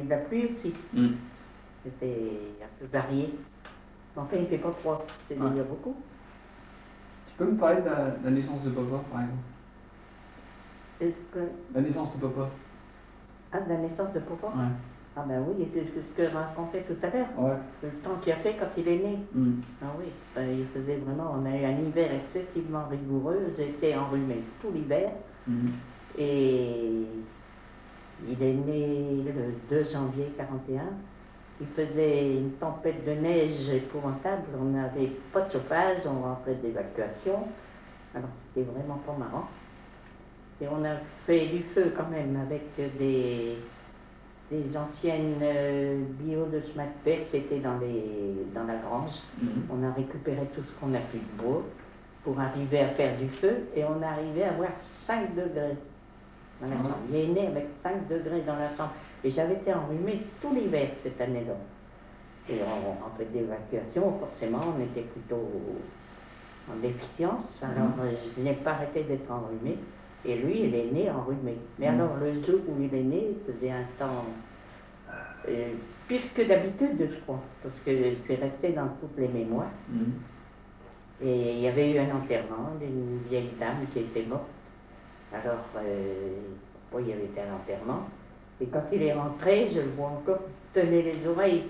Il a plu aussi. C'était un peu varié. Enfin, il ne fait pas froid, c'est déjà beaucoup. Tu peux me parler de la naissance de papa, par exemple? La naissance de papa. Ah, de la naissance de papa? Ouais. Ah ben oui, c'est ce que je racontais tout à l'heure. Ouais. Le temps qu'il a fait quand il est né. Ah oui, il faisait vraiment, on a eu un hiver excessivement rigoureux. J'ai été enrhumé tout l'hiver. Et il est né le 2 janvier 41. Il faisait une tempête de neige épouvantable. On n'avait pas de chauffage, on rentrait d'évacuation. Alors c'était vraiment pas marrant. Et on a fait du feu quand même avec des anciennes bio de Schmackbeck qui étaient dans la grange. On a récupéré tout ce qu'on a pu de bois pour arriver à faire du feu et on est arrivé à avoir 5 degrés dans la chambre. Il est né avec 5 degrés dans la chambre. Et j'avais été enrhumé tout l'hiver cette année-là. Et on rentrait d'évacuation, forcément, on était plutôt en déficience. Alors je n'ai pas arrêté d'être enrhumé. Et lui, il est né enrhumé. Mais alors, le jour où il est né, il faisait un temps pire que d'habitude, je crois, parce que c'est resté dans toutes les mémoires. Et il y avait eu un enterrement d'une vieille dame qui était morte. Alors, il y avait été un enterrement. Et quand il est rentré, je le vois encore se tenait les oreilles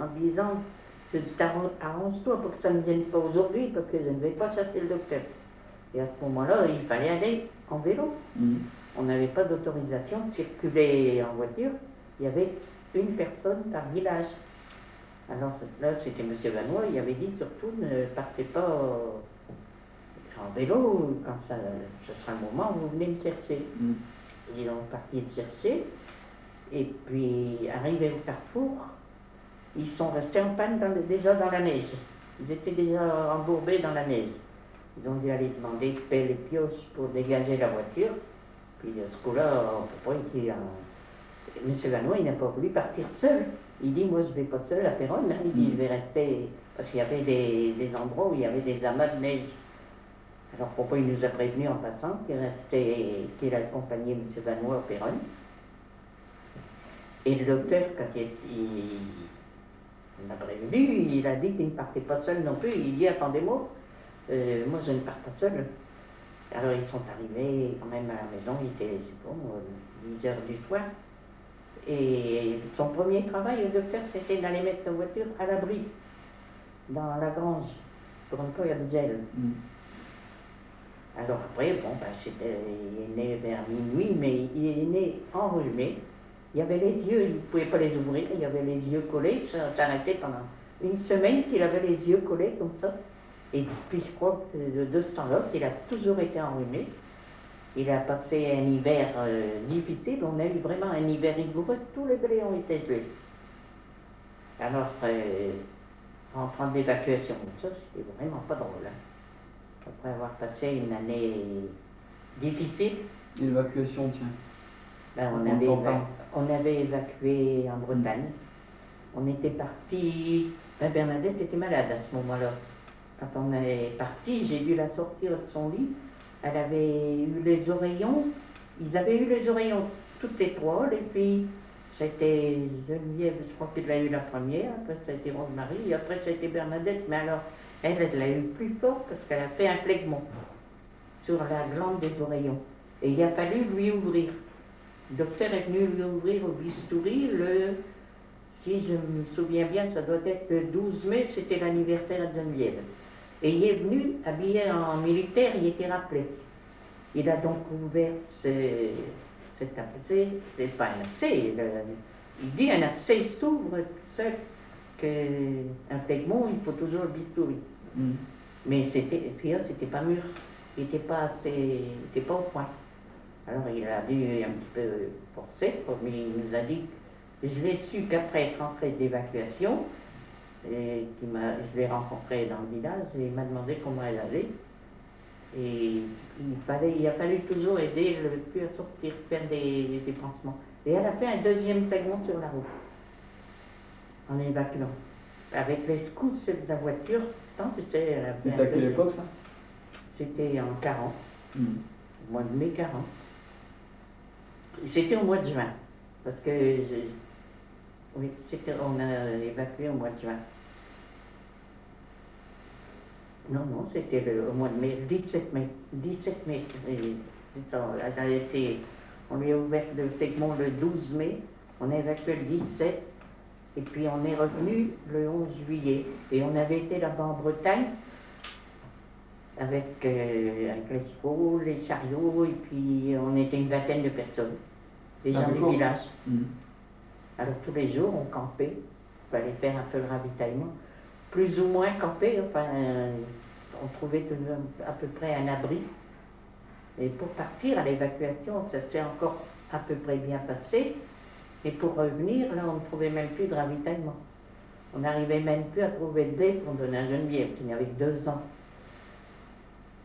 en disant arrange-toi pour que ça ne vienne pas aujourd'hui, parce que je ne vais pas chasser le docteur. Et à ce moment-là, il fallait aller en vélo. On n'avait pas d'autorisation de circuler en voiture. Il y avait une personne par village. Alors là, c'était M. Vanois, il avait dit surtout ne partez pas en vélo, quand ça sera le moment où vous venez me chercher. Ils ont parti le chercher, et puis arrivés au carrefour, ils sont restés en panne déjà dans la neige. Ils étaient déjà embourbés dans la neige. Ils ont dû aller demander pelle et pioche pour dégager la voiture. Puis à ce coup-là, on peut pas dire. M. Vanois, il n'a pas voulu partir seul. Il dit, moi je ne vais pas seul à Péronne. Il dit, je vais rester. Parce qu'il y avait des endroits où il y avait des amas de neige. Alors pourquoi il nous a prévenu en passant qu'il accompagnait M. Vanois à Péronne. Et le docteur, quand il a prévenu, il a dit qu'il ne partait pas seul non plus. Il dit, attendez-moi. Moi, je ne pars pas seul. Alors, ils sont arrivés quand même à la maison, il était, je sais pas, 10 heures du soir. Et son premier travail au docteur, c'était d'aller mettre la voiture à l'abri, dans la grange, pour une cueille de gel. Alors après, bon, il est né vers minuit, mais il est né enrhumé. Il y avait les yeux, il ne pouvait pas les ouvrir, il y avait les yeux collés, ça s'arrêtait pendant une semaine qu'il avait les yeux collés comme ça. Et puis je crois que de ce temps-là, il a toujours été enrhumé. Il a passé un hiver difficile, on a eu vraiment un hiver rigoureux, tous les blés ont été gelés. Alors, en train d'évacuation, ça, c'était vraiment pas drôle. Après avoir passé une année difficile. L'évacuation, tiens. On avait évacué en Bretagne. On était parti. Bernadette était malade à ce moment-là. Quand on est parti, j'ai dû la sortir de son lit. Elle avait eu les oreillons. Ils avaient eu les oreillons toutes les trois. Et puis, c'était Geneviève, je crois qu'elle l'a eu la première. Après, ça a été Rose-Marie. Et après, ça a été Bernadette. Mais alors, elle l'a eu plus fort parce qu'elle a fait un phlegmon sur la glande des oreillons. Et il a fallu lui ouvrir. Le docteur est venu lui ouvrir au bistouri si je me souviens bien, ça doit être le 12 mai, c'était l'anniversaire de Geneviève. Et il est venu, habillé en militaire, il était rappelé. Il a donc ouvert cet abcès, c'est pas un abcès, il dit un abcès s'ouvre tout seul, qu'un phlegmon, il faut toujours le bistouri. Mais c'était pas mûr, il n'était pas au point. Alors il a dû un petit peu forcer, mais il nous a dit, je l'ai su qu'après être rentré d'évacuation, et je l'ai rencontré dans le village et il m'a demandé comment elle allait. Et il a fallu toujours aider le plus à sortir, faire des pansements. Et elle a fait un deuxième phlegmon sur la route, en évacuant. Avec les secousses de la voiture, c'était à quelle époque ça? C'était en 40, au mois de mai 40. C'était au mois de juin, parce que on a évacué au mois de juin. Non, non, c'était au mois de mai, 17 mai. 17 mai. On lui a ouvert le segment le 12 mai, on a évacué le 17, et puis on est revenu le 11 juillet. Et on avait été là-bas en Bretagne, avec les chevaux, les chariots, et puis on était une vingtaine de personnes, des gens du village. Alors tous les jours, on campait, il fallait faire un peu le ravitaillement. Plus ou moins camper, enfin, on trouvait toujours à peu près un abri. Et pour partir à l'évacuation, ça s'est encore à peu près bien passé. Et pour revenir, là, on ne trouvait même plus de ravitaillement. On n'arrivait même plus à trouver de lait pour donner à Geneviève, qui n'avait que 2 ans.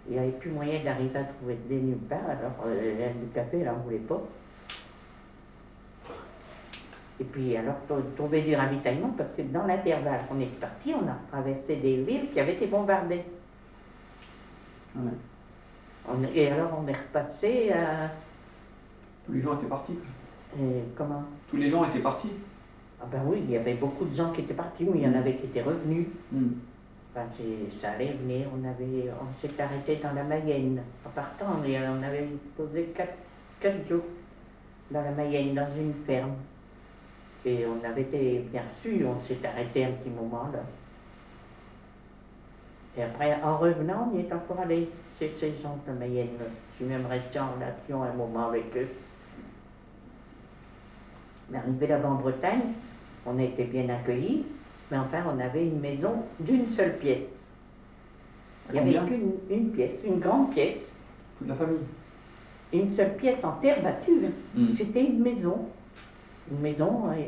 Il n'y avait plus moyen d'arriver à trouver de lait nulle part, alors elle, du café, elle n'en voulait pas. Et puis alors, trouver du ravitaillement, parce que dans l'intervalle qu'on est parti, on a traversé des villes qui avaient été bombardées. Ouais. Et alors on est repassé à... Tous les gens étaient partis. Comment? Tous les gens étaient partis. Ah ben oui, il y avait beaucoup de gens qui étaient partis, mais il y en avait qui étaient revenus. Enfin, ça allait venir, on s'est arrêté dans la Mayenne. En partant, on avait posé 4 jours dans la Mayenne, dans une ferme. Et on avait été bien reçus, on s'est arrêté un petit moment là. Et après, en revenant, on y est encore allé chez ces gens de la Mayenne. Je suis même resté en relation un moment avec eux. On est arrivé là-bas en Bretagne, on a été bien accueillis, mais enfin on avait une maison d'une seule pièce. Il n'y avait qu'une pièce, une grande pièce. Toute la famille. Une seule pièce en terre battue. C'était une maison.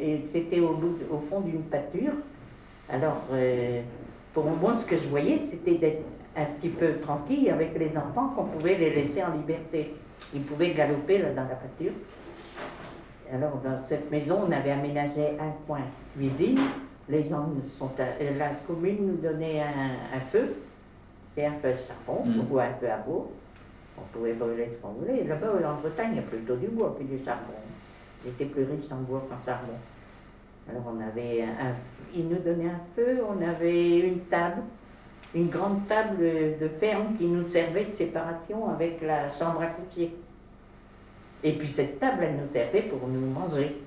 Et c'était au fond d'une pâture. Alors, pour moi, ce que je voyais, c'était d'être un petit peu tranquille avec les enfants, qu'on pouvait les laisser en liberté. Ils pouvaient galoper là dans la pâture. Alors, dans cette maison, on avait aménagé un coin cuisine. Les gens la commune nous donnait un feu. C'est un feu charbon ou un feu à bois. On pouvait brûler ce qu'on voulait. Là-bas, en Bretagne, il y a plutôt du bois puis du charbon. J'étais plus riche en bois qu'en charbon. Alors on avait ils nous donnaient un feu, on avait une table, une grande table de ferme qui nous servait de séparation avec la chambre à coucher. Et puis cette table, elle nous servait pour nous manger.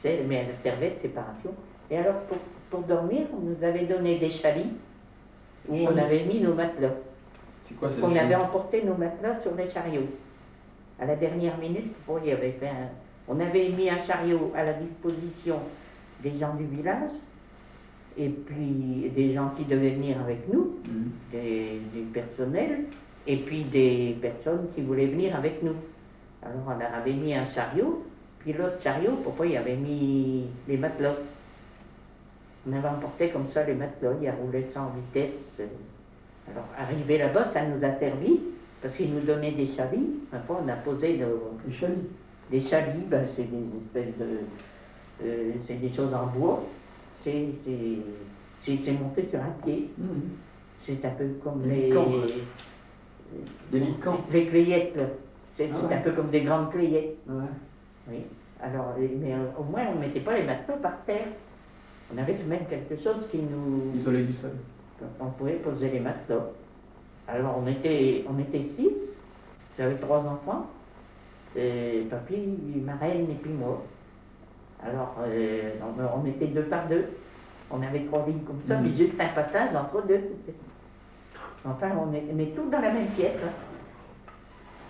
Mais elle servait de séparation. Et alors pour dormir, on nous avait donné des chalits où on avait mis nos matelas. C'est quoi, on avait emporté nos matelas sur les chariots. À la dernière minute, on avait mis un chariot à la disposition des gens du village, et puis des gens qui devaient venir avec nous, du personnel, et puis des personnes qui voulaient venir avec nous. Alors on leur avait mis un chariot, puis l'autre chariot, pourquoi il avait mis les matelas. On avait emporté comme ça les matelas, il a roulé ça en vitesse. Alors arrivé là-bas, ça nous a servi, parce qu'ils nous donnaient des chalits. Après on a posé les chalits. Les chalits, ben, c'est des espèces c'est des choses en bois. C'est monté sur un pied. C'est un peu comme les clayettes, là. C'est un peu comme des grandes clayettes. Oui. Alors, mais au moins, on ne mettait pas les matelas par terre. On avait tout de même quelque chose qui nous... isolait du sol. On pouvait poser les matelas. Alors, on était 6. J'avais 3 enfants. Papy, marraine et puis moi. Alors, on était 2 par 2. On avait 3 lignes comme ça, mais juste un passage entre 2. Enfin, mais tout dans la même pièce. Hein.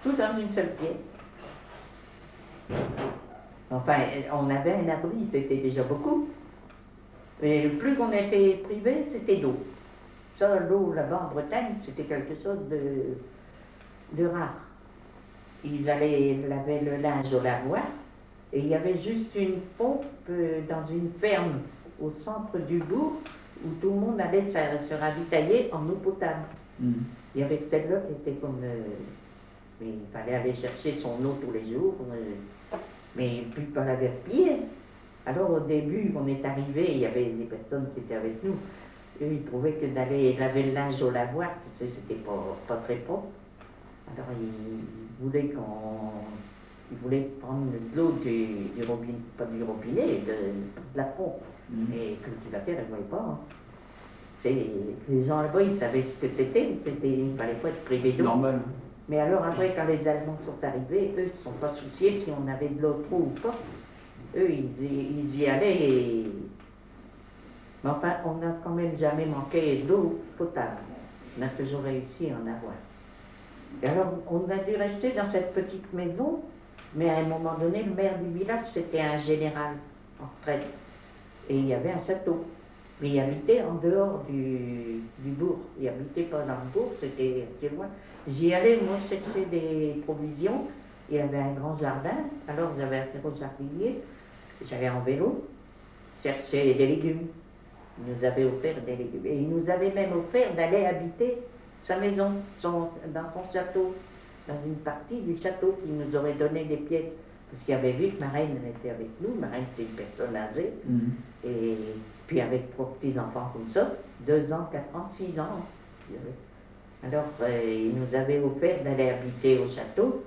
Tout dans une seule pièce. Enfin, on avait un abri, c'était déjà beaucoup. Et plus qu'on était privé, c'était d'eau. Ça, l'eau là-bas en Bretagne, c'était quelque chose de rare. Ils allaient laver le linge au lavoir, et il y avait juste une pompe dans une ferme au centre du bourg où tout le monde allait se ravitailler en eau potable. Il y avait celle-là qui était comme... mais il fallait aller chercher son eau tous les jours, mais plus pas la gaspiller. Alors au début, on est arrivé, il y avait des personnes qui étaient avec nous. Eux, ils trouvaient que d'aller laver le linge au lavoir, c'était pas très propre. Alors ils voulaient ils voulaient prendre de l'eau du robinet, pas du robinet, de la pompe. Et le cultivateur, elle ne voyait pas. Hein. Les gens là-bas, ils savaient ce que c'était, il ne fallait pas être privé d'eau. C'est normal. Mais alors après, quand les Allemands sont arrivés, eux, ils ne se sont pas souciés si on avait de l'eau trop ou pas. Eux, ils y allaient et... Mais enfin, on n'a quand même jamais manqué d'eau potable. On a toujours réussi à en avoir. Et alors, on a dû rester dans cette petite maison, mais à un moment donné, le maire du village, c'était un général en retraite. Et il y avait un château. Mais il habitait en dehors du bourg. Il habitait pas dans le bourg, c'était assez loin. J'y allais, moi, chercher des provisions. Il avait un grand jardin, alors j'avais affaire au jardinier. J'allais en vélo, chercher des légumes. Il nous avait offert des légumes. Et il nous avait même offert d'aller habiter sa maison, dans son château, dans une partie du château qui nous aurait donné des pièces. Parce qu'il avait vu que ma reine était avec nous, ma reine était une personne âgée. Et puis avec trois petits-enfants comme ça, 2 ans, 4 ans, 6 ans. Alors il nous avait offert d'aller habiter au château.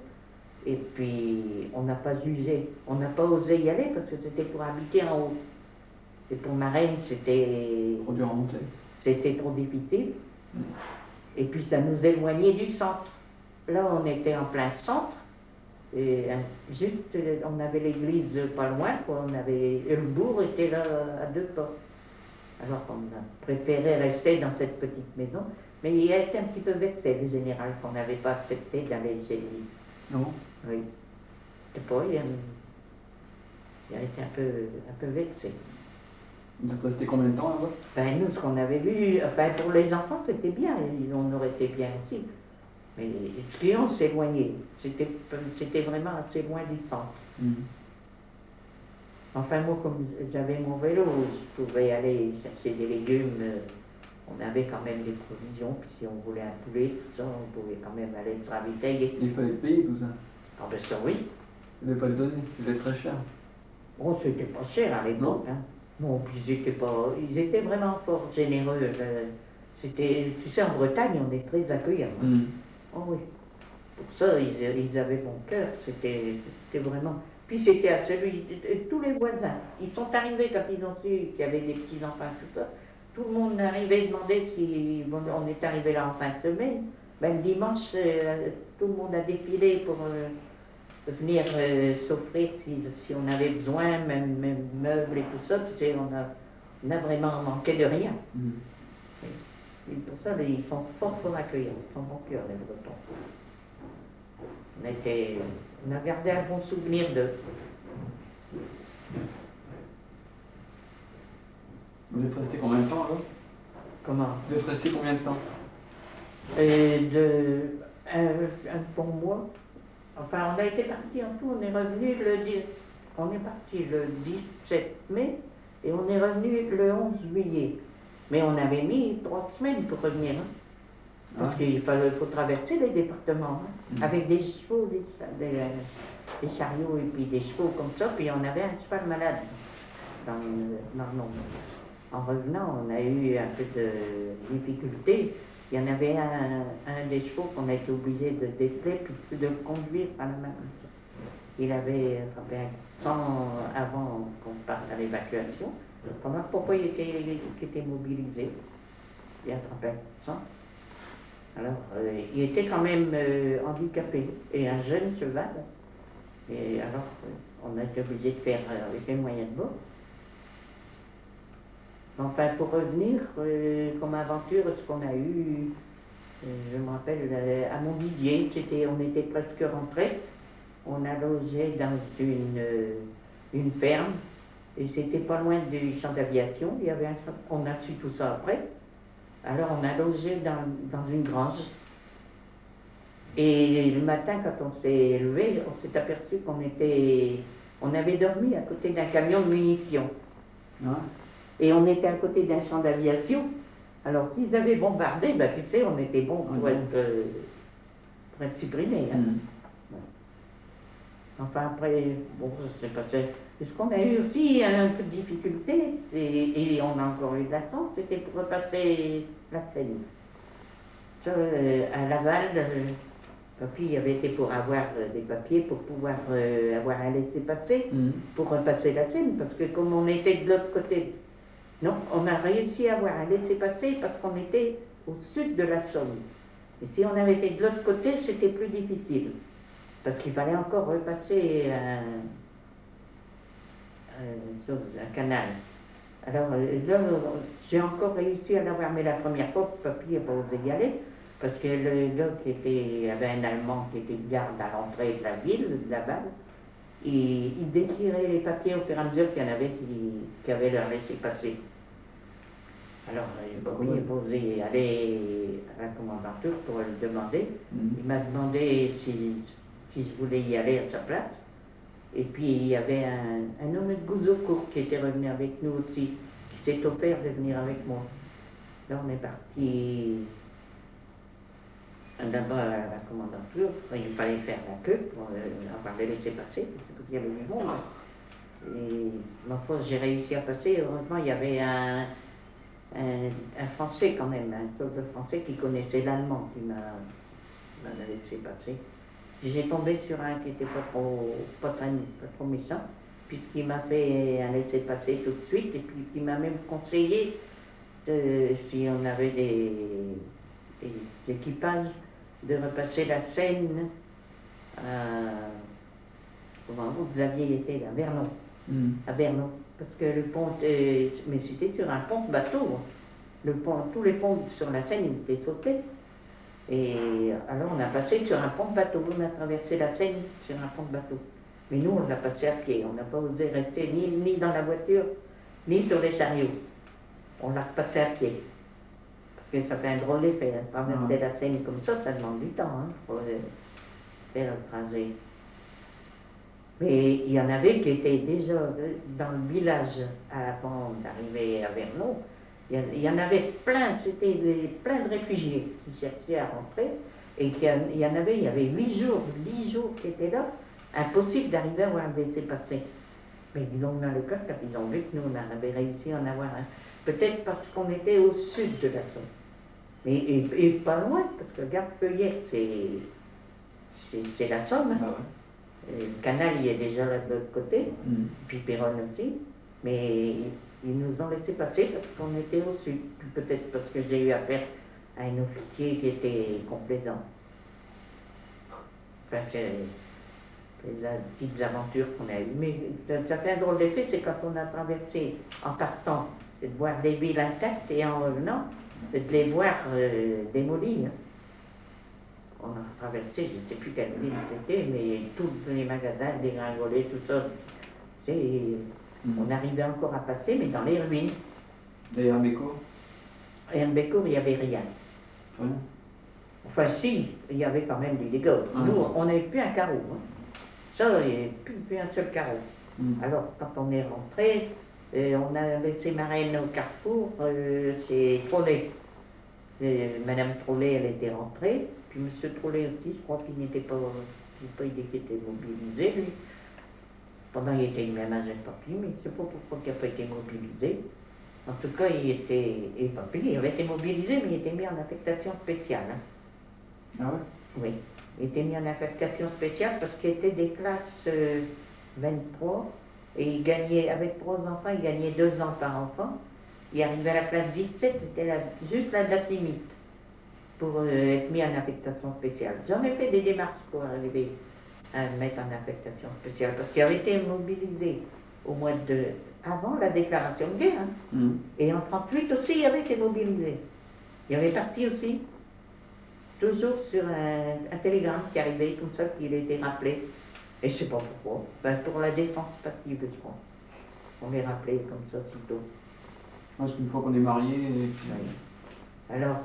Et puis on n'a pas jugé, on n'a pas osé y aller parce que c'était pour habiter en haut. Et pour ma reine, c'était... Trop dur à monter. C'était trop difficile. Et puis ça nous éloignait du centre. Là, on était en plein centre. Et juste, on avait l'église pas loin, quoi. Et le bourg était là à 2 pas. Alors on a préféré rester dans cette petite maison. Mais il a été un petit peu vexé, le général, qu'on n'avait pas accepté d'aller chez lui. Non. Oui. Je sais pas, il a été un peu vexé. Vous êtes resté combien de temps là-bas? Ben, nous, ce qu'on avait vu, enfin, pour les enfants, c'était bien, on aurait été bien aussi. Mais ce qui on s'éloignait, c'était vraiment assez loin du centre. Enfin, moi, comme j'avais mon vélo, je pouvais aller chercher des légumes. On avait quand même des provisions, puis si on voulait un poulet, tout ça, on pouvait quand même aller se ravitailler. Il fallait payer tout ça? Ah ben ça, oui. Vous n'avez pas le donné, c'était très cher. Bon, c'était pas cher à l'époque, hein. Bon, puis ils étaient vraiment fort généreux. Tu sais, en Bretagne, on est très accueillants. Oh oui. Pour ça, ils avaient bon cœur. C'était vraiment... Puis c'était à tous les voisins. Ils sont arrivés quand ils ont su qu'il y avait des petits-enfants, tout ça. Tout le monde arrivait demander si on est arrivé là en fin de semaine. Ben, le dimanche, tout le monde a défilé pour venir s'offrir si on avait besoin, même meubles et tout ça. Puis on a vraiment manqué de rien. Et pour ça, ils sont fort accueillants. Ils sont bon cœur, les Bretons. On a gardé un bon souvenir d'eux. Vous êtes resté combien de temps là? Comment? Vous êtes resté combien de temps? Un bon mois. Enfin, on a été parti en tout, on est parti le 17 mai et on est revenu le 11 juillet. Mais on avait mis 3 semaines pour revenir. Hein. Parce qu'il faut traverser les départements, hein, avec des chevaux, des chariots et puis des chevaux comme ça, puis on avait un cheval malade dans le nombre. En revenant, on a eu un peu de difficulté. Il y en avait un des chevaux qu'on a été obligé de dételer puis de le conduire par la main. Il avait attrapé un sang avant qu'on parte à l'évacuation. Pendant que papa était mobilisé, il a attrapé un sang. Alors, il était quand même handicapé et un jeune cheval. Et alors, on a été obligé de faire avec les moyens de bord. Enfin, pour revenir, comme aventure, ce qu'on a eu, je me rappelle, à Montdidier, on était presque rentrés. On a logé dans une ferme, et c'était pas loin du champ d'aviation. Il y avait on a su tout ça après. Alors on a logé dans une grange. Et le matin, quand on s'est levé, on s'est aperçu on avait dormi à côté d'un camion de munitions. Et on était à côté d'un champ d'aviation. Alors s'ils avaient bombardé, ben, tu sais, on était bon pour être supprimés. Hein. Enfin après, bon, ça s'est passé. Ce qu'on a eu aussi un peu de difficulté, et on a encore eu de la chance, c'était pour repasser la Seine. À Laval, Papy avait été pour avoir des papiers pour pouvoir avoir un laissez-passer, pour repasser la Seine, parce que comme on était de l'autre côté, non, on a réussi à avoir un laissez-passer parce qu'on était au sud de la Somme. Et si on avait été de l'autre côté, c'était plus difficile, parce qu'il fallait encore repasser un canal. Alors là, j'ai encore réussi à l'avoir, mais la première fois, papy n'a pas osé y aller, parce que le gars avait un Allemand qui était garde à l'entrée de la ville, de la balle, et il déchirait les papiers au fur et à mesure qu'il y en avait qui avaient leur laissé-passer. Alors, papy n'a pas osé aller à la commandanture pour le demander. Il m'a demandé si je voulais y aller à sa place. Et puis il y avait un homme de Gouzeaucourt qui était revenu avec nous aussi, qui s'est offert de venir avec moi. Là on est parti d'abord à la commandanture, il fallait faire la queue pour avoir les laisser passer, parce qu'il y avait du monde. Et ma foi, j'ai réussi à passer. Heureusement, il y avait un Français quand même, un soldat français qui connaissait l'allemand qui m'a laissé passer. J'ai tombé sur un qui n'était pas trop méchant, puisqu'il m'a fait un laisser-passer tout de suite, et puis il m'a même conseillé, si on avait des équipages, de repasser la Seine comment vous aviez été à Vernon. À Vernon, parce que le pont, mais c'était sur un pont de bateau. Tous les ponts sur la Seine étaient sautés. Et alors on a passé sur un pont de bateau, on a traversé la Seine sur un pont de bateau. Mais nous on l'a passé à pied, on n'a pas osé rester ni dans la voiture, ni sur les chariots. On l'a repassé à pied. Parce que ça fait un drôle d'effet, traverser la Seine comme ça demande du temps pour faire le trajet. Mais il y en avait qui étaient déjà dans le village avant d'arriver à Vernon. Il y en avait plein, c'était plein de réfugiés qui cherchaient à rentrer, et il y avait 8 jours, 10 jours qui étaient là, impossible d'arriver à avoir un laissez-passer. Mais ils ont mis le cœur quand ils ont vu que nous on avait réussi à en avoir un. Peut-être parce qu'on était au sud de la Somme. Mais et pas loin, parce que regarde Feuillère, c'est la Somme. Ah ouais. Le canal il est déjà là de l'autre côté, puis Péronne aussi. Mais ils nous ont laissé passer parce qu'on était au sud. Peut-être parce que j'ai eu affaire à un officier qui était complaisant. Enfin, c'est les petites aventures qu'on a eues. Mais ça fait un drôle d'effet, c'est quand on a traversé en partant, c'est de voir des villes intactes et en revenant, de les voir démolies. On a traversé, je ne sais plus quelle ville c'était, mais tous les magasins dégringolés, tout ça. On arrivait encore à passer, mais dans les ruines. Et Herbécourt? Et Herbécourt, il n'y avait rien. Ouais. Enfin, si, il y avait quand même des dégâts. Nous, on n'avait plus un carreau. Ça, il n'y avait plus un seul carreau. Alors, quand on est rentré, on a laissé ma reine au carrefour, c'est Trollet. Madame Trollet, elle était rentrée, puis Monsieur Trollet aussi, je crois qu'il n'était pas, il était mobilisé, lui. Pendant qu'il était le même âge que papy, mais je ne sais pas pourquoi il n'a pas été mobilisé. En tout cas, et papy, il avait été mobilisé, mais il était mis en affectation spéciale. Ah ouais? Oui, il était mis en affectation spéciale parce qu'il était des classes 23, et il gagnait, avec 3 enfants, il gagnait 2 ans par enfant. Il arrivait à la classe 17, c'était juste la date limite pour être mis en affectation spéciale. J'en ai fait des démarches pour arriver à mettre en affectation spéciale, parce qu'il avait été mobilisé au mois avant la déclaration de guerre. Et en 1938 aussi, il avait été mobilisé. Il avait parti aussi, toujours sur un télégramme qui arrivait comme ça, qu'il était rappelé. Et je ne sais pas pourquoi. Ben, pour la défense passive, je crois. On les rappelait comme ça, sitôt. Parce qu'une fois qu'on est marié... Et puis... Oui. Alors,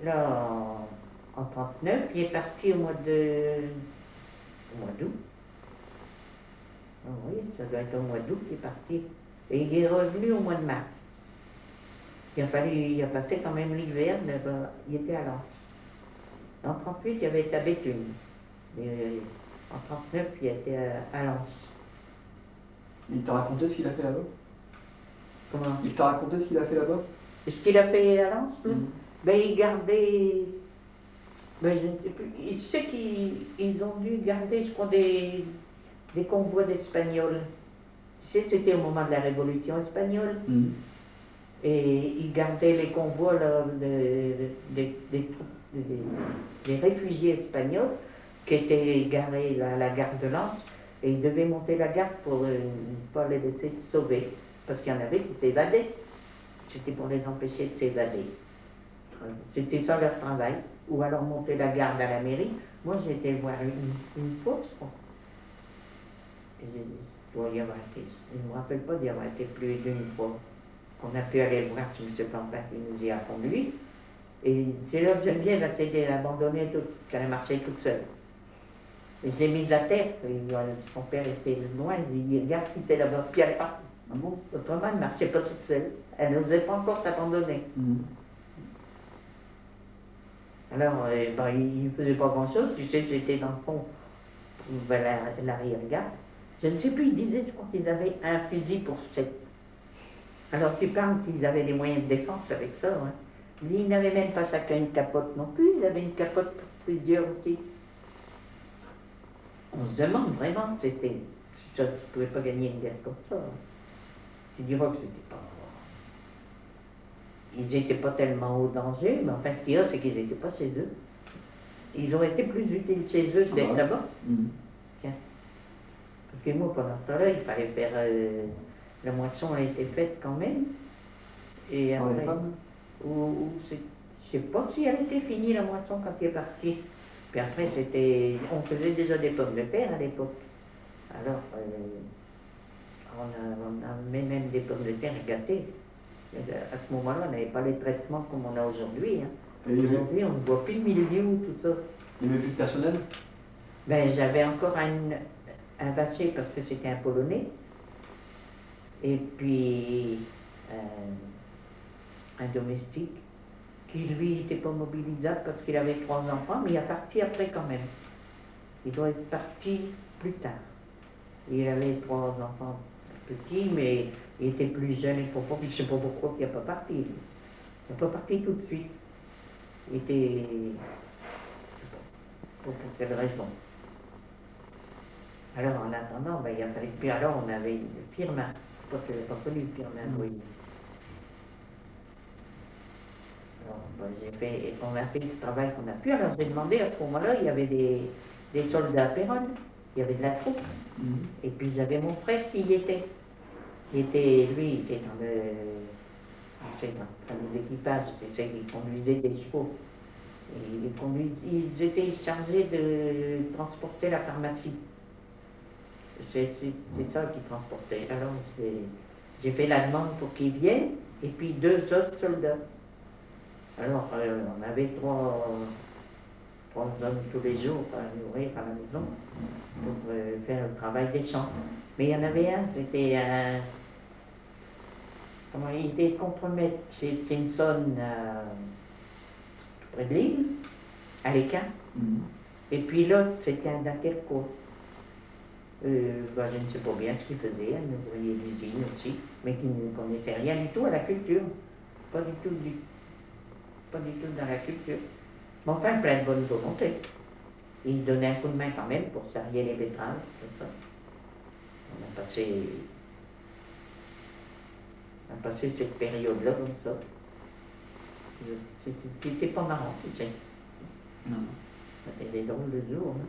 là, en 1939, il est parti au mois d'août. Oh oui, ça doit être au mois d'août qu'il est parti. Et il est revenu au mois de mars. Il a passé quand même l'hiver, mais il était à Lens. En 1938, il avait été à Béthune. Et en 1939, il était à Lens. Il t'a raconté ce qu'il a fait là-bas? Comment? Il t'a raconté ce qu'il a fait là-bas? Ce qu'il a fait à Lens, ben, il gardait Ben, je ne sais plus. Je sais qu'ils ont dû garder, je crois, des convois d'Espagnols. Tu sais, c'était au moment de la Révolution espagnole. Et ils gardaient les convois là, des réfugiés espagnols qui étaient garés à la gare de Lens. Et ils devaient monter la garde pour ne pas les laisser se sauver. Parce qu'il y en avait qui s'évadaient. C'était pour les empêcher de s'évader. C'était ça leur travail. Ou alors monter la garde à la mairie. Moi, j'ai été voir une fois, je crois. Je ne me rappelle pas d'y avoir été plus d'une fois. On a pu aller voir M. Plantin qui nous y a conduit. Et c'est là que Geneviève a été abandonnée, qu'elle a marché toute seule. Et je l'ai mise à terre. Et son père était loin. Il dit regarde qui c'est là-bas. Puis elle est partie. Ah bon? Autrement, elle ne marchait pas toute seule. Elle n'osait pas encore s'abandonner. Alors, il ne faisait pas grand-chose. Tu sais, c'était dans le fond, vers l'arrière-garde. Je ne sais plus, ils disaient, je crois qu'ils avaient un fusil pour 7. Alors tu parles s'ils avaient des moyens de défense avec ça. Hein. Ils n'avaient même pas chacun une capote non plus, ils avaient une capote pour plusieurs aussi. On se demande vraiment si ça, tu ne pouvais pas gagner une guerre comme ça. Hein. Tu diras que c'était pas... Ils n'étaient pas tellement au danger, mais enfin ce qu'il y a, c'est qu'ils n'étaient pas chez eux. Ils ont été plus utiles chez eux d'être là-bas. Tiens. Parce que moi, pendant ce temps-là, il fallait faire... la moisson a été faite quand même. Et après, je ne sais pas si elle était finie la moisson quand il est parti. Puis après, on faisait déjà des pommes de terre à l'époque. Alors, on a mis même des pommes de terre gâtées. À ce moment-là, on n'avait pas les traitements comme on a aujourd'hui. Hein. Aujourd'hui, on ne voit plus de mildiou, tout ça. Il n'y avait plus de personnel? Ben, j'avais encore un vacher parce que c'était un Polonais. Et puis un domestique qui lui n'était pas mobilisable parce qu'il avait 3 enfants, mais il est parti après quand même. Il doit être parti plus tard. Il avait 3 enfants petits, mais il était plus jeune, je ne sais pas pourquoi il n'est pas parti. Il n'est pas parti tout de suite. Il était... je ne sais pas pour quelle raison. Alors en attendant, il a fallu... Puis alors on avait une firme. Je crois que je n'avais pas connu le Firmin, oui. Alors, on a fait le travail qu'on a pu. Alors j'ai demandé, à ce moment-là, il y avait des soldats à Péronne, il y avait de la troupe. Et puis j'avais mon frère qui y était. Lui, il était dans l'équipage, il conduisait des chevaux. Et ils étaient chargés de transporter la pharmacie. C'est ça qu'ils transportaient. Alors j'ai fait la demande pour qu'ils viennent, et puis 2 autres soldats. Alors on avait 3 hommes tous les jours à nourrir à la maison pour faire le travail des champs. Mais il y en avait un, c'était un... Comment il était contremaître chez Tinson, près de l'île, à l'Équin. Et puis l'autre, c'était un Dunkerquois. Je ne sais pas bien ce qu'il faisait, un ouvrier d'usine aussi, mais qui ne connaissait rien du tout à la culture. Pas du tout dans la culture. Mais enfin, plein de bonne volonté. Il donnait un coup de main quand même pour sarrier les betteraves, tout ça. On a passé cette période-là comme ça. C'était pas marrant, tu sais. Non. C'était des drôles de jours. Hein.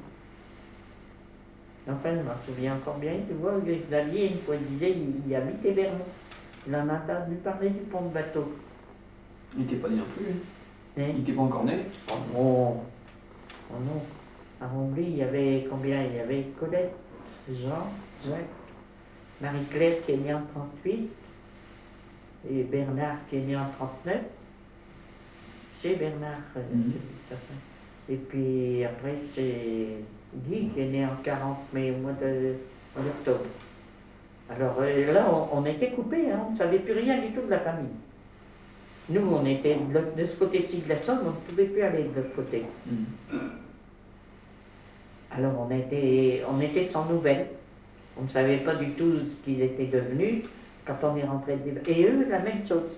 Enfin, je m'en souviens encore bien, tu vois, Xavier, une fois, il disait, il habitait Vermont. Il en a entendu parler du pont de bateau. Il n'était pas né non plus, hein? Il n'était pas encore né? Oh non. Oh non. À Rombly, il y avait combien? Il y avait Colette, Jean, Jacques, Marie-Claire qui est née en 38, et Bernard qui est né en 39. C'est Bernard, certain. Et puis après, c'est Guy qui est né en 40, mais au mois d'octobre. Alors là, on était coupés, hein, on ne savait plus rien du tout de la famille. Nous, on était de ce côté-ci de la Somme, on ne pouvait plus aller de l'autre côté. Alors on était sans nouvelles. On ne savait pas du tout ce qu'ils étaient devenus quand on est rentré. Et eux, la même chose.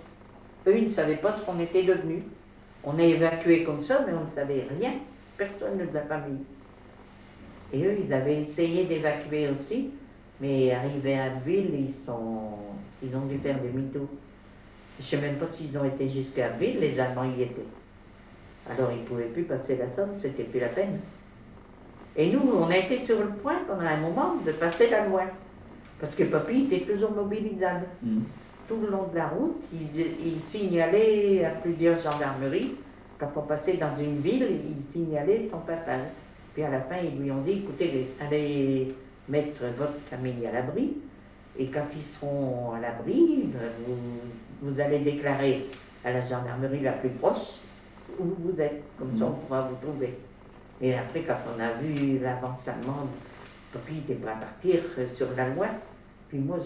Eux, ils ne savaient pas ce qu'on était devenus. On est évacués comme ça, mais on ne savait rien. personne de la famille. Et eux, ils avaient essayé d'évacuer aussi, mais arrivés à Abbeville, ils ont dû faire demi-tour. Je ne sais même pas s'ils ont été jusqu'à Abbeville, les Allemands y étaient. Alors ils ne pouvaient plus passer la Somme, c'était plus la peine. Et nous, on a été sur le point, pendant un moment, de passer la loi. Parce que papy était toujours mobilisable. Tout le long de la route, il signalait à plusieurs gendarmeries. Quand on passait dans une ville, il signalait son passage. Puis à la fin, ils lui ont dit, écoutez, allez mettre votre famille à l'abri. Et quand ils seront à l'abri, vous allez déclarer à la gendarmerie la plus proche où vous êtes. Comme ça, on pourra vous trouver. Et après, quand on a vu l'avance allemande, papy était prêt à partir sur la loi. Puis moi,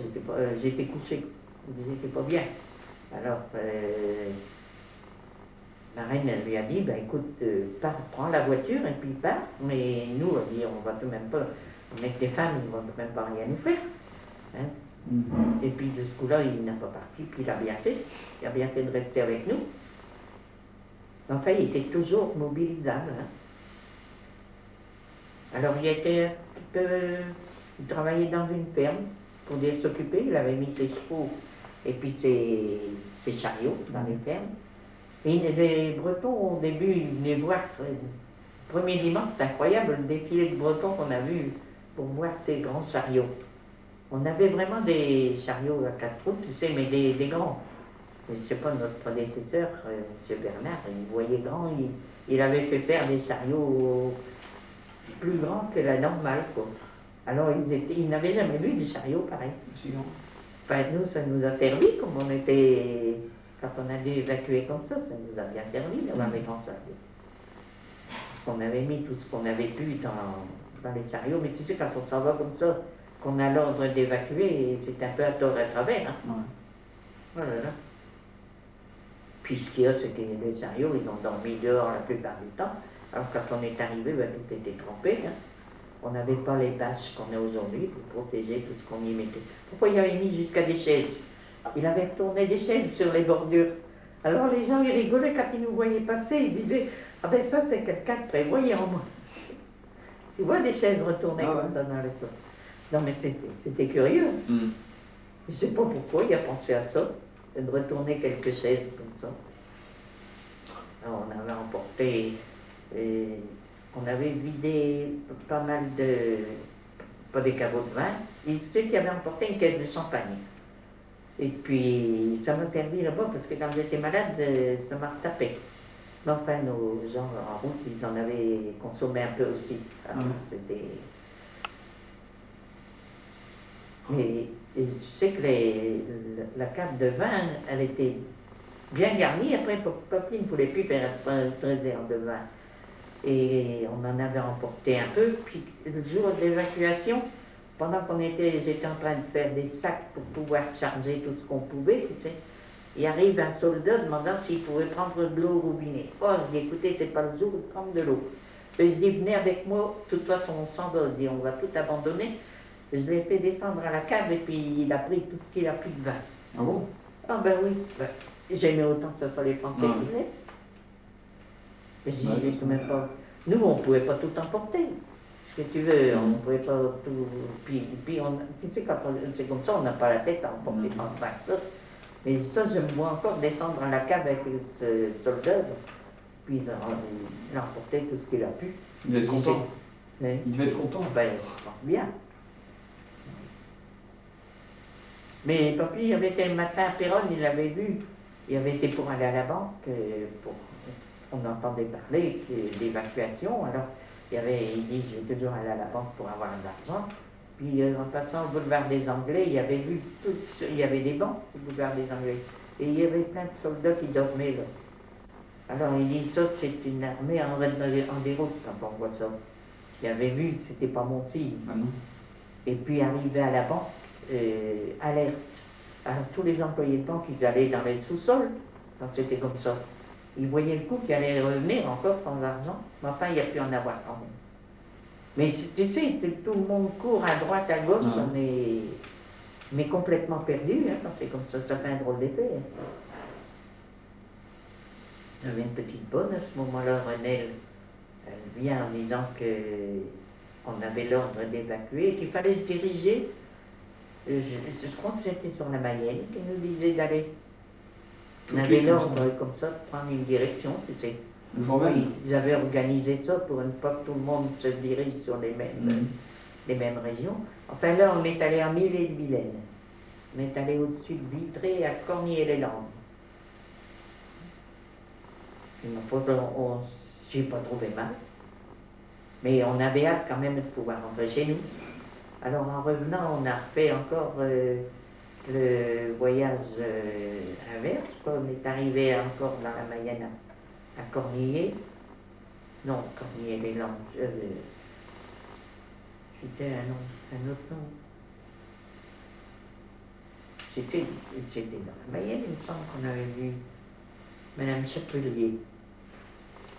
j'étais couché. J'étais pas bien. Alors, la reine, elle lui a dit, ben écoute, prends la voiture et puis pars. Mais nous, elle dit, on va tout même pas, on est que des femmes, ils ne vont tout même pas rien nous faire. Hein? Et puis de ce coup-là, il n'a pas parti, puis il a bien fait. Il a bien fait de rester avec nous. Enfin, il était toujours mobilisable. Hein? Alors, il travaillait dans une ferme pour bien s'occuper. Il avait mis ses chevaux et puis ses chariots dans les fermes. Et les Bretons, au début, ils venaient voir, le premier dimanche, c'est incroyable, le défilé de Bretons qu'on a vu pour voir ces grands chariots. On avait vraiment des chariots à 4 roues, tu sais, mais des grands. Mais je ne sais pas, notre prédécesseur, M. Bernard, il voyait grand, il avait fait faire des chariots plus grands que la normale, quoi. Alors, ils n'avaient jamais vu des chariots pareils. Enfin, nous, ça nous a servi, comme on était... Quand on a dû évacuer comme ça nous a bien servi d'avoir des grands chariots. Parce qu'on avait mis tout ce qu'on avait pu dans les chariots, mais tu sais, quand on s'en va comme ça, qu'on a l'ordre d'évacuer, c'est un peu à tort et à travers. Hein. Ouais. Voilà. Puis ce qu'il y a, c'est que les chariots, ils ont dormi dehors la plupart du temps. Alors quand on est arrivé, ben, tout était trempé. Hein. On n'avait pas les bâches qu'on a aujourd'hui pour protéger tout ce qu'on y mettait. Pourquoi il avait mis jusqu'à des chaises? Il avait retourné des chaises sur les bordures. Alors les gens, ils rigolaient quand ils nous voyaient passer. Ils disaient, ah ben ça, c'est quelqu'un de prévoyant, moi. Tu vois des chaises retournées comme ça dans le sol. Non mais c'était curieux. Je ne sais pas pourquoi il a pensé à ça, de retourner quelques chaises comme ça. Alors, on avait emporté, on avait vidé pas mal pas des caveaux de vin, et ceux qui avaient emporté une caisse de champagne. Et puis ça m'a servi là-bas parce que quand j'étais malade, ça m'a retapé. Mais enfin, nos gens en route, ils en avaient consommé un peu aussi. Alors, c'était... Mais je sais que la cave de vin, elle était bien garnie. Après, papy ne voulait plus faire une réserve de vin. Et on en avait emporté un peu. Puis le jour de l'évacuation, pendant j'étais en train de faire des sacs pour pouvoir charger tout ce qu'on pouvait, tu sais, il arrive un soldat demandant s'il pouvait prendre de l'eau au robinet. Oh, je dis, écoutez, c'est pas le jour de prendre de l'eau. Et je dis, venez avec moi, de toute façon, on s'en va. Je dis, on va tout abandonner. Je l'ai fait descendre à la cave et puis il a pris tout ce qu'il a pris de vin. Ah bon? Ah ben oui. Ben, j'aimais autant que ce soit les Français qui venaient. Mais si je quand même pas... Nous, on ne pouvait pas tout emporter. Ce que tu veux, on ne pouvait pas tout... Puis tu sais, quand c'est comme ça, on n'a pas la tête à emporter tant de vin que ça. Mais ça, je me vois encore descendre à la cave avec ce soldat. Puis il a emporté tout ce qu'il a pu. Il devait être content. Il devait être content. Ben, je pense bien. Mais papy avait été un matin à Péronne, il l'avait vu. Il avait été pour aller à la banque, on entendait parler d'évacuation. Alors, il dit, je vais toujours aller à la banque pour avoir de l'argent. Puis en passant au boulevard des Anglais, il avait vu il y avait des banques au boulevard des Anglais. Et il y avait plein de soldats qui dormaient là. Alors il dit, ça c'est une armée en déroute quand on voit ça. Il avait vu que c'était pas mon signe. Ah non. Et puis arrivé à la banque, alerte. Alors tous les employés de banque, ils allaient dans les sous-sols, quand c'était comme ça. Ils voyaient le coup qu'ils allaient revenir encore sans argent, mais enfin, il y a pu en avoir quand même. Mais tu sais, tout le monde court à droite, à gauche, on est mais complètement perdu, hein, quand c'est comme ça fait un drôle d'effet. Hein. J'avais une petite bonne à ce moment-là, Renelle. Elle vient en disant qu'on avait l'ordre d'évacuer, qu'il fallait se diriger. Je crois que c'était sur la Mayenne qui nous disait d'aller. On avait l'ordre comme ça de prendre une direction, tu sais. Ils avaient organisé ça pour une fois que tout le monde se dirige sur les mêmes régions. Enfin là, on est allé en Ille-et-Vilaine. On est allé au-dessus de Vitré, à Cornier-les-Landes. J'ai pas trouvé mal. Mais on avait hâte quand même de pouvoir rentrer chez nous. Alors en revenant, on a refait encore le voyage inverse. On est arrivé encore dans la Mayenne à Cornillé. Non, Cornier-les-Landes. C'était un autre nom. C'était dans la Mayenne, il me semble qu'on avait vu Madame Chapelier,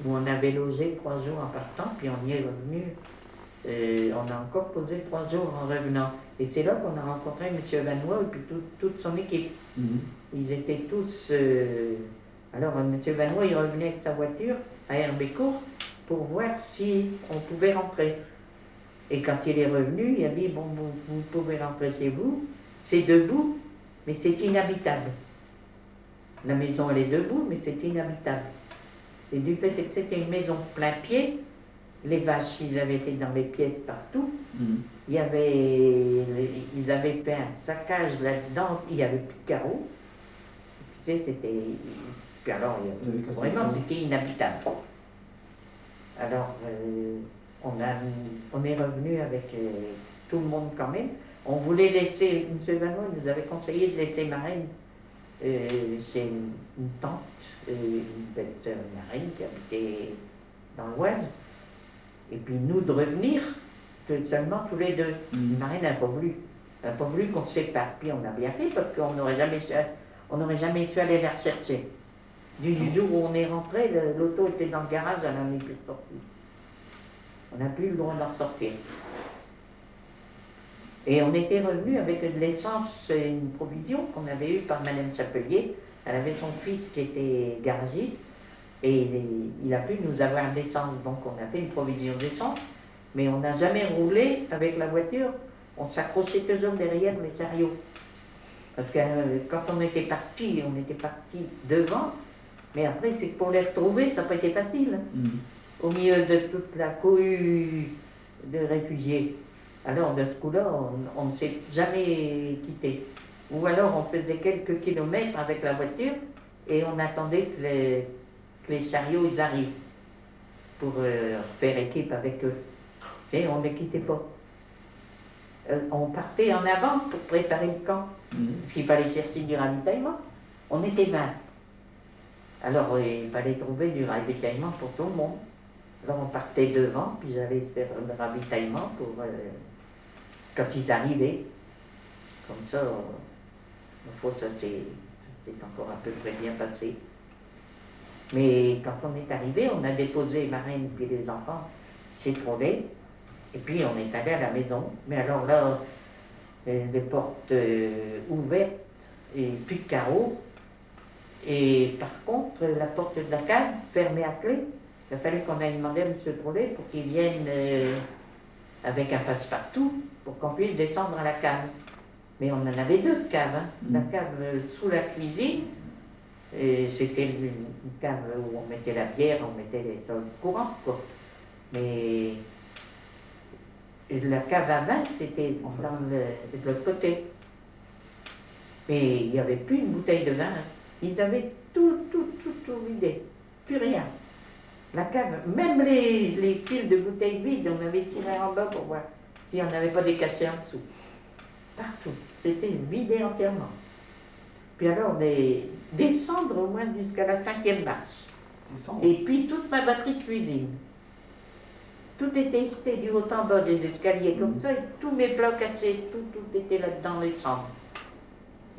où on avait logé 3 jours en partant, puis on y est revenu. On a encore posé 3 jours en revenant. Et c'est là qu'on a rencontré M. Vanois et puis toute son équipe. Ils étaient tous... Alors M. Vanois, il revenait avec sa voiture à Herbécourt pour voir si on pouvait rentrer. Et quand il est revenu, il a dit, bon, vous pouvez rentrer chez vous, c'est debout, mais c'est inhabitable. La maison, elle est debout, mais c'est inhabitable. Et du fait que c'était une maison plein pied, les vaches, ils avaient été dans les pièces partout. Ils avaient fait un saccage là-dedans, il n'y avait plus de carreaux. Tu sais, c'était... Puis alors, vraiment, c'était inhabitable. Alors, on est revenu avec tout le monde quand même. On voulait laisser, M. Vanois nous avait conseillé de laisser Marraine. C'est une tante, une belle-sœur Marraine qui habitait dans l'Oise. Et puis nous de revenir seulement tous les deux. Marraine n'a pas voulu. Elle n'a pas voulu qu'on se sépare. Puis on a bien fait parce qu'on n'aurait jamais su aller la rechercher. Du jour où on est rentré, l'auto était dans le garage, elle n'en est plus sortie. On n'a plus eu le droit d'en sortir. Et on était revenu avec de l'essence, une provision qu'on avait eue par Madame Chapelier. Elle avait son fils qui était garagiste et il a pu nous avoir de l'essence. Donc on a fait une provision d'essence, mais on n'a jamais roulé avec la voiture. On s'accrochait toujours derrière les chariots. Parce que quand on était parti devant, mais après c'est que pour les retrouver, ça n'a pas été facile. Au milieu de toute la cohue de réfugiés. Alors, de ce coup-là, on ne s'est jamais quitté. Ou alors, on faisait quelques kilomètres avec la voiture et on attendait que les chariots ils arrivent pour faire équipe avec eux. Et on ne les quittait pas. On partait en avant pour préparer le camp, parce qu'il fallait chercher du ravitaillement. On était 20. Alors, il fallait trouver du ravitaillement pour tout le monde. Alors, on partait devant, puis j'allais faire le ravitaillement pour... quand ils arrivaient, comme ça, ça s'est encore un peu près bien passé. Mais quand on est arrivé, on a déposé Marraine et les enfants chez Trolet, et puis on est allé à la maison. Mais alors là, les portes ouvertes et plus de carreaux, et par contre, la porte de la cave fermée à clé. Il a fallu qu'on aille demander à M. Trolet pour qu'il vienne avec un passe-partout pour qu'on puisse descendre à la cave. Mais on en avait 2 de caves. La cave sous la cuisine, c'était une cave où on mettait la bière, on mettait les choses courantes, quoi. Mais la cave à vin, c'était de l'autre côté. Mais il n'y avait plus une bouteille de vin. Ils avaient tout vidé. Plus rien. La cave, même les piles de bouteilles vides, on avait tiré en bas pour voir s'il n'y en avait pas des cachets en dessous. Partout. C'était vidé entièrement. Puis alors, descendre au moins jusqu'à la 5e marche. Et puis toute ma batterie de cuisine. Tout était jeté du haut en bas des escaliers comme ça, et tous mes plats cassés, tout était là-dedans, les cendres.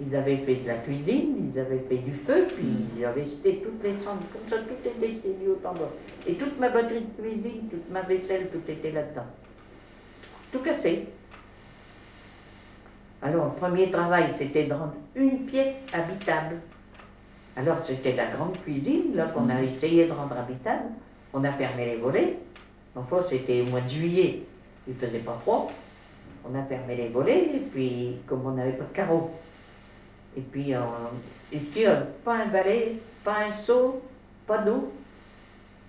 Ils avaient fait de la cuisine, ils avaient fait du feu, puis ils avaient jeté toutes les cendres, comme ça, tout était jeté du haut en bas. Et toute ma batterie de cuisine, toute ma vaisselle, tout était là-dedans. Tout cassé. Alors, le premier travail, c'était de rendre une pièce habitable. Alors, c'était la grande cuisine, là, qu'on a essayé de rendre habitable. On a fermé les volets, Enfin, c'était au mois de juillet, il ne faisait pas froid. On a fermé les volets, et puis, comme on n'avait pas de carreaux, et puis, pas un balai, pas un seau, pas d'eau.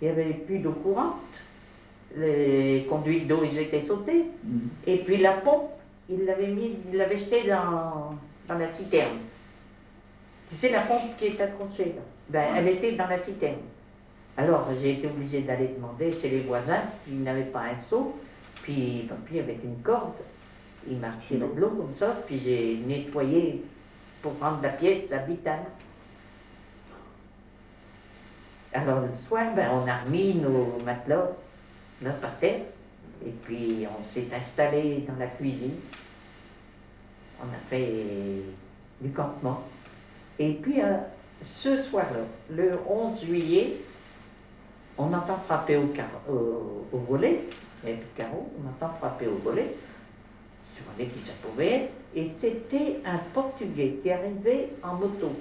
Il n'y avait plus d'eau courante. Les conduites d'eau, ils étaient sautées. Et puis la pompe, il l'avait jetée dans la citerne. Tu sais, la pompe qui est accrochée, là. Ben, elle était dans la citerne. Alors, j'ai été obligée d'aller demander chez les voisins s'ils n'avaient pas un seau. Puis avec une corde, il m'a retiré de l'eau comme ça, puis j'ai nettoyé pour rendre la pièce habitable. Alors le soir, ben, on a remis nos matelas là par terre, et puis on s'est installé dans la cuisine. On a fait du campement. Et puis ce soir-là, le 11 juillet, on entend frapper au volet, il n'y avait plus de carreau, on entend frapper au volet, je me demandais qui ça pouvait être, et c'était un Portugais qui arrivait en moto,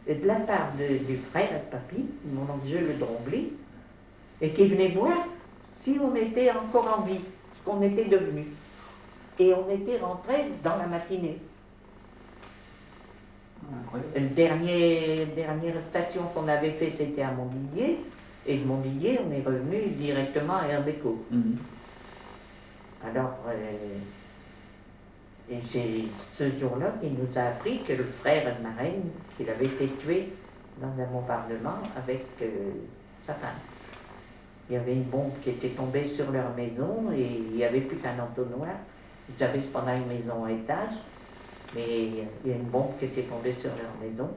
de la part du frère de papy, mon oncle Jules Drombly, et qui venait voir si on était encore en vie, ce qu'on était devenus. Et on était rentrés dans la matinée. La dernière station qu'on avait fait, c'était à Montvilliers, et de Montvilliers, on est revenu directement à Herbécourt. Alors, et c'est ce jour-là qu'il nous a appris que le frère de ma reine, qu'il avait été tué dans un bombardement avec sa femme. Il y avait une bombe qui était tombée sur leur maison et il n'y avait plus qu'un entonnoir. Ils avaient cependant une maison à étage, mais il y a une bombe qui était tombée sur leur maison.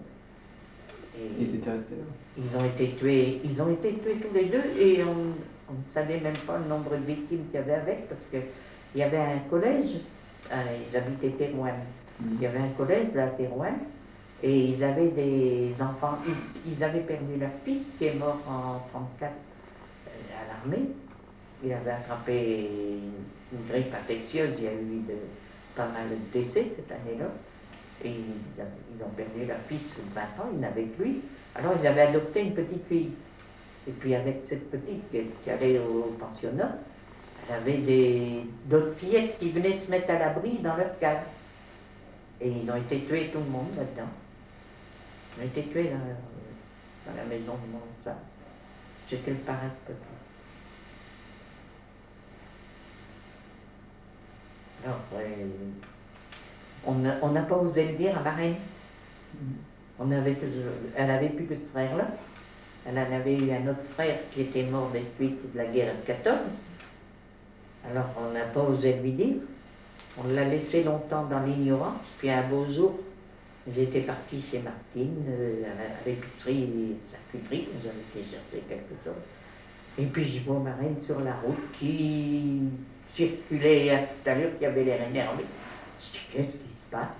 Et ils étaient restés là. ils ont été tués tous les deux, et on ne savait même pas le nombre de victimes qu'il y avait avec, parce qu'il y avait un collège, ils habitaient Thérouanne, il y avait un collège là à Thérouanne, et ils avaient des enfants, ils avaient perdu leur fils qui est mort en 1934 à l'armée. Il avait attrapé une grippe infectieuse, il y a eu pas mal de décès cette année-là. Et ils ont perdu leur fils de 20 ans, ils n'avaient que lui. Alors ils avaient adopté une petite fille. Et puis avec cette petite qui allait au pensionnat, elle avait d'autres fillettes qui venaient se mettre à l'abri dans leur cave. Et ils ont été tués, tout le monde là-dedans. Ils ont été tués dans la maison de mon oncle. C'était le parrain de petit. Alors, on n'a pas osé le dire à ma reine. Elle avait plus que ce frère-là. Elle en avait eu un autre frère qui était mort des suites de la guerre de 14. Alors on n'a pas osé lui dire. On l'a laissé longtemps dans l'ignorance. Puis un beau jour, j'étais partie chez Martine, à l'épicerie, charcuterie, j'avais été chercher quelque chose. Et puis je vois ma reine sur la route qui circulait à toute allure, qui avait l'air énervée. Je dis, qu'est-ce qui se passe?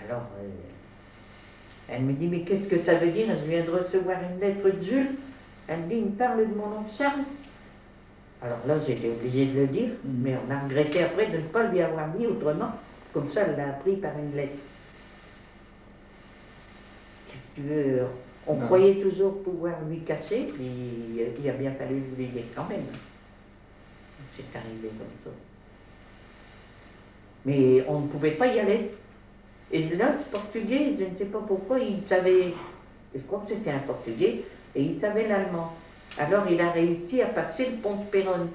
Alors, elle me dit, mais qu'est-ce que ça veut dire? Je viens de recevoir une lettre de Jules. Elle me dit, il me parle de mon oncle Charles. Alors là, j'étais obligée de le dire, mais on a regretté après de ne pas lui avoir dit autrement. Comme ça, elle l'a appris par une lettre. Qu'est-ce que tu veux? On croyait toujours pouvoir lui cacher, puis il a bien fallu lui dire quand même. C'est arrivé comme ça. Mais on ne pouvait pas y aller. Et là, ce Portugais, je ne sais pas pourquoi, il savait, je crois que c'était un Portugais, et il savait l'allemand. Alors il a réussi à passer le pont de Péronne.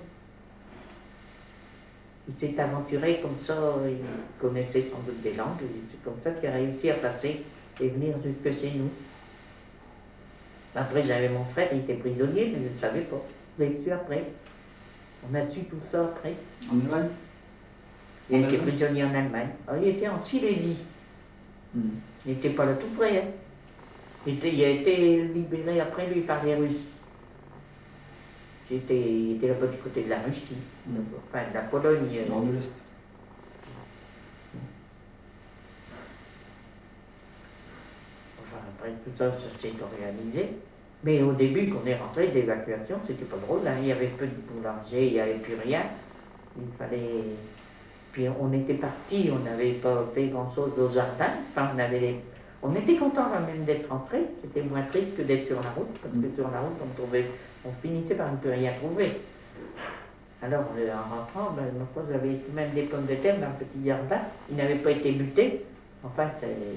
Il s'est aventuré comme ça, il connaissait sans doute des langues, et c'est comme ça qu'il a réussi à passer et venir jusque chez nous. Après, j'avais mon frère, il était prisonnier, mais je ne savais pas. Je l'ai su après. On a su tout ça après. En Allemagne? Il était prisonnier en Allemagne. Alors, il était en Silésie. Il n'était pas là tout près. Hein. Il a été libéré après, lui, par les Russes. Il était là-bas du côté de la Russie, enfin de la Pologne. Dans l'Est. Enfin, après tout ça, ça s'est organisé. Mais au début, quand on est rentré d'évacuation, c'était pas drôle. Hein. Il y avait peu de boulanger, il n'y avait plus rien. Il fallait. Puis on était partis, on n'avait pas fait grand-chose au jardin. Enfin, on était contents quand même d'être rentrés. C'était moins triste que d'être sur la route, parce que sur la route, on finissait par ne plus rien trouver. Alors, en rentrant, ma foi, j'avais même des pommes de terre dans un petit jardin. Ils n'avaient pas été butés. Enfin,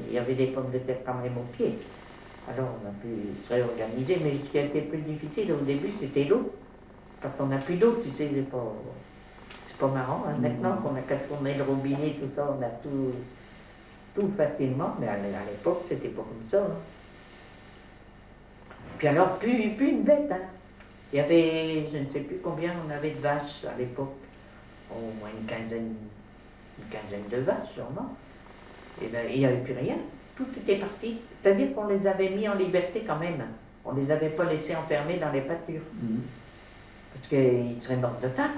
il y avait des pommes de terre quand même au pied. Alors, on a pu se réorganiser. Mais ce qui a été plus difficile au début, c'était l'eau. Quand on n'a plus d'eau, tu sais, c'est pas marrant. Hein. Maintenant qu'on a qu'à tourner le robinet, tout ça, on a tout facilement. Mais à l'époque, c'était pas comme ça. Hein. Puis alors, plus une bête. Hein. Il y avait, je ne sais plus combien on avait de vaches à l'époque. Au moins une quinzaine de vaches, sûrement. Et bien, il n'y avait plus rien. Tout était parti. C'est-à-dire qu'on les avait mis en liberté quand même. On ne les avait pas laissés enfermés dans les pâtures. Parce qu'ils seraient morts de faim.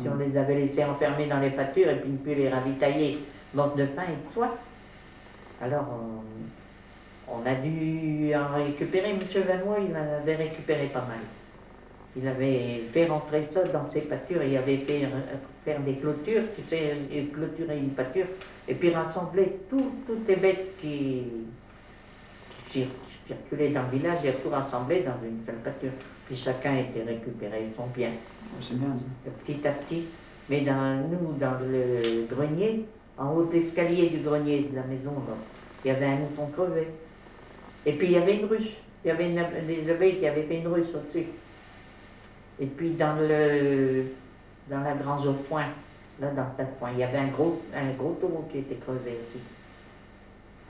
Si on les avait laissés enfermés dans les pâtures et puis ne plus les ravitailler, morts de faim et de soif. Alors, on a dû en récupérer. M. Vanois, il en avait récupéré pas mal. Il avait fait rentrer ça dans ses pâtures, il avait fait faire des clôtures, tu sais, clôturer une pâture, et puis rassembler toutes les bêtes qui circulaient dans le village, il a tout rassemblé dans une seule pâture. Puis chacun était récupéré son bien. C'est bien. Petit à petit. Mais dans le grenier, en haut de l'escalier du grenier de la maison, là, il y avait un mouton crevé. Et puis il y avait une ruche. Il y avait des abeilles qui avaient fait une ruche au-dessus. Et puis dans la grange au foin, là dans le foin, il y avait un gros taureau qui était crevé aussi.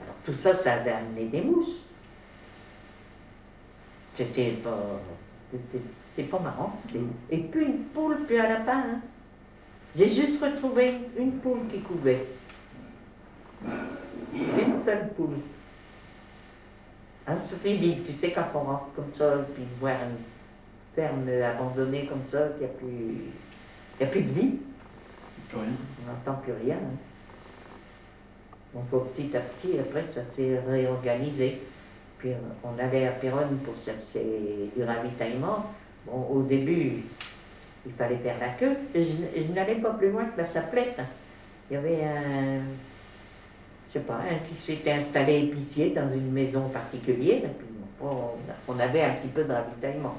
Alors tout ça, ça avait amené des mouches. C'était pas marrant. Et puis une poule, puis un lapin. Hein. J'ai juste retrouvé une poule qui couvait. Une seule poule. Un suivi, tu sais, quand on rentre comme ça, puis voir une ferme abandonnée comme ça, qu'il n'y a plus de vie. Plus rien. On n'entend plus rien. Hein. Donc petit à petit, après, ça s'est réorganisé. Puis on allait à Péronne pour chercher du ravitaillement. Bon, au début, il fallait faire la queue. Je n'allais pas plus loin que la Chaplette. Il y avait un qui s'était installé épicier dans une maison particulière. Et puis on avait un petit peu de ravitaillement.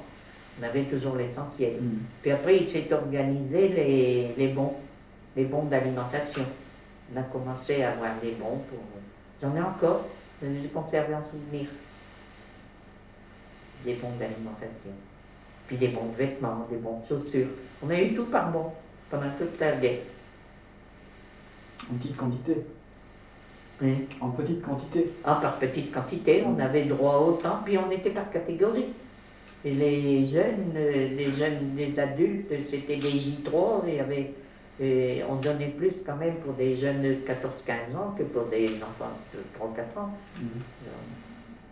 On avait toujours l'essentiel. Puis après, il s'est organisé les bons d'alimentation. On a commencé à avoir des bons pour... J'en ai encore, je les ai conservés en souvenir. Des bons d'alimentation. Puis des bons de vêtements, des bons de chaussures. On a eu tout par bon pendant toute la guerre. En petite quantité. Oui. En petite quantité. Ah, par petite quantité, on avait droit à autant, puis on était par catégorie. Et les jeunes, des adultes, c'était des J3, et on donnait plus quand même pour des jeunes de 14-15 ans que pour des enfants de 3-4 ans.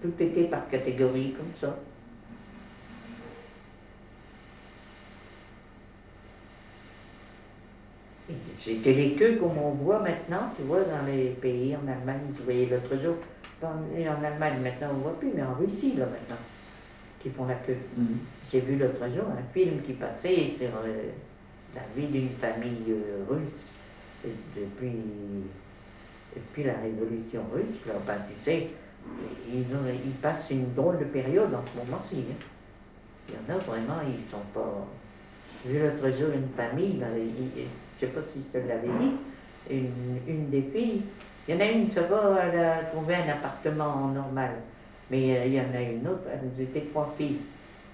Tout était par catégorie comme ça. C'était les queues comme on voit maintenant, tu vois, dans les pays, en Allemagne, tu voyais l'autre jour, en Allemagne maintenant on ne voit plus, mais en Russie là maintenant, qui font la queue. J'ai vu l'autre jour un film qui passait sur la vie d'une famille russe depuis la révolution russe, là, ben, tu sais, ils passent une drôle de période en ce moment-ci. Hein. Il y en a vraiment, ils sont pas... J'ai vu l'autre jour une famille, là, je ne sais pas si je te l'avais dit, une des filles, il y en a une, ça va, elle a trouvé un appartement normal, mais il y en a une autre, elles étaient 3 filles,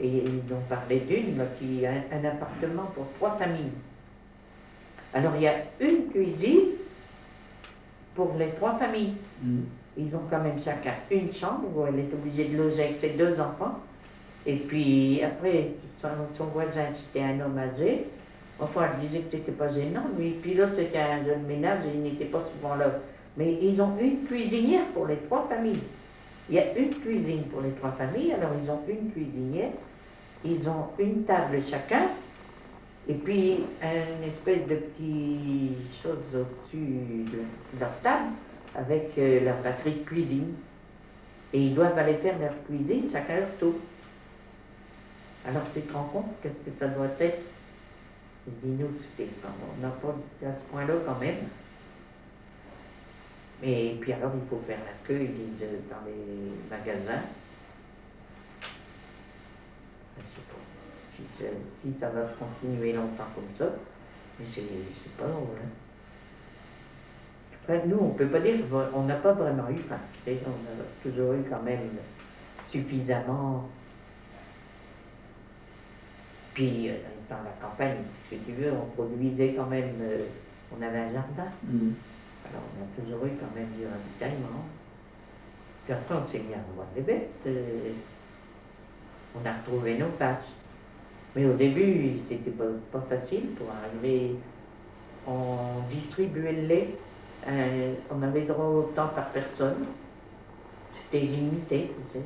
et ils ont parlé d'une qui a un appartement pour 3 familles. Alors il y a une cuisine pour les 3 familles. Ils ont quand même chacun une chambre où elle est obligée de loger avec ses 2 enfants, et puis après, son voisin, c'était un homme âgé. Enfin, elle disait que c'était pas gênant, lui. Puis l'autre, c'était un jeune ménage, et il n'était pas souvent là. Mais ils ont une cuisinière pour les 3 familles. Il y a une cuisine pour les 3 familles, alors ils ont une cuisinière, ils ont une table chacun, et puis une espèce de petite chose au-dessus de leur table, avec leur batterie de cuisine. Et ils doivent aller faire leur cuisine, chacun leur tour. Alors tu te rends compte qu'est-ce que ça doit être? Dis-nous, on n'a pas à ce point-là quand même. Et puis alors il faut faire la queue, ils disent dans les magasins. si ça va continuer longtemps comme ça, mais c'est pas drôle. Hein. Après, nous, on peut pas dire qu'on n'a pas vraiment eu faim. On a toujours eu quand même suffisamment. Puis, dans la campagne, si tu veux, on produisait quand même, on avait un jardin. Alors, on a toujours eu quand même du ravitaillement. Puis après, on s'est mis à revoir les bêtes. On a retrouvé nos pages. Mais au début, c'était pas facile pour arriver. On distribuait le lait. On avait droit autant par personne. C'était limité, tu sais.